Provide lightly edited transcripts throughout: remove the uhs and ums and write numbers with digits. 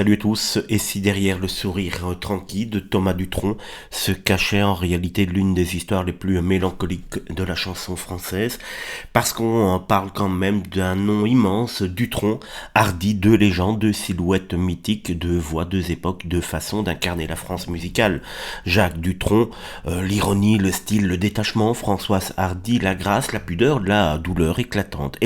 Salut à tous, et si derrière le sourire tranquille de Thomas Dutronc se cachait en réalité l'une des histoires les plus mélancoliques de la chanson française, parce qu'on parle quand même d'un nom immense, Dutronc, hardi, deux légendes, deux silhouettes mythiques, deux voix, deux époques, deux façons d'incarner la France musicale. Jacques Dutronc, l'ironie, le style, le détachement, Françoise Hardy, la grâce, la pudeur, la douleur éclatante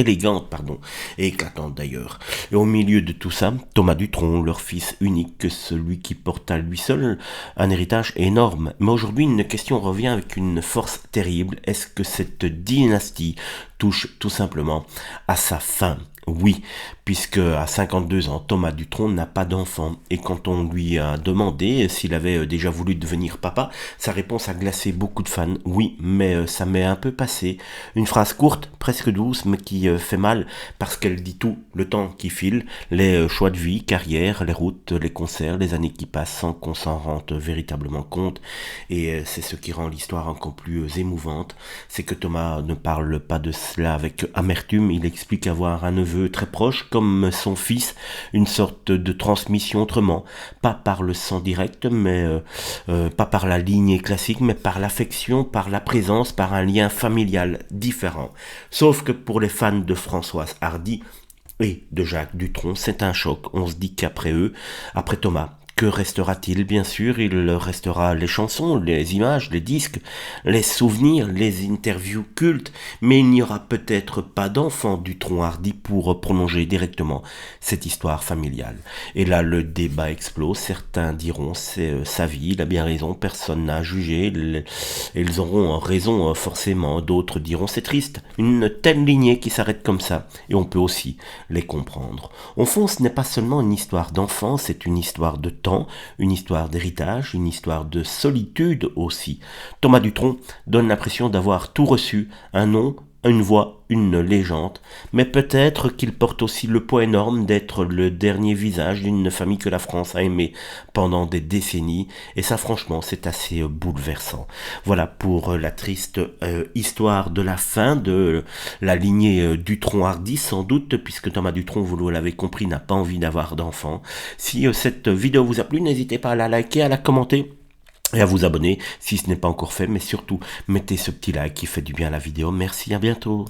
d'ailleurs. Et au milieu de tout ça, Thomas Dutronc, leur fils unique, celui qui porte à lui seul un héritage énorme. Mais aujourd'hui, une question revient avec une force terrible. Est-ce que cette dynastie touche tout simplement à sa fin? Oui, puisque à 52 ans, Thomas Dutronc n'a pas d'enfant. Et quand on lui a demandé s'il avait déjà voulu devenir papa, sa réponse a glacé beaucoup de fans. Oui, mais ça m'est un peu passé. Une phrase courte, presque douce, mais qui fait mal parce qu'elle dit tout. Le temps qui file, les choix de vie, carrière, les routes, les concerts, les années qui passent sans qu'on s'en rende véritablement compte. Et c'est ce qui rend l'histoire encore plus émouvante. C'est que Thomas ne parle pas de cela avec amertume. Il explique avoir un neveu très proche, comme son fils, une sorte de transmission autrement, pas par le sang direct, mais pas par la lignée classique, mais par l'affection, par la présence, par un lien familial différent. Sauf que pour les fans de Françoise Hardy et de Jacques Dutronc, c'est un choc. On se dit qu'après eux, après Thomas, que restera-t-il? Bien sûr, il restera les chansons, les images, les disques, les souvenirs, les interviews cultes, mais il n'y aura peut-être pas d'enfant Dutronc Hardy pour prolonger directement cette histoire familiale. Et là, le débat explose. Certains diront c'est sa vie, il a bien raison, personne n'a jugé, ils auront raison forcément. D'autres diront c'est triste, une telle lignée qui s'arrête comme ça, et on peut aussi les comprendre. Au fond, ce n'est pas seulement une histoire d'enfant, c'est une histoire de temps, une histoire d'héritage, une histoire de solitude aussi. Thomas Dutronc donne l'impression d'avoir tout reçu, un nom, une voix, une légende, mais peut-être qu'il porte aussi le poids énorme d'être le dernier visage d'une famille que la France a aimée pendant des décennies, et ça franchement c'est assez bouleversant. Voilà pour la triste histoire de la fin de la lignée Dutronc-Hardy, sans doute, puisque Thomas Dutronc, vous l'avez compris, n'a pas envie d'avoir d'enfants. Si cette vidéo vous a plu, n'hésitez pas à la liker, à la commenter, et à vous abonner si ce n'est pas encore fait, mais surtout mettez ce petit like qui fait du bien à la vidéo. Merci, à bientôt.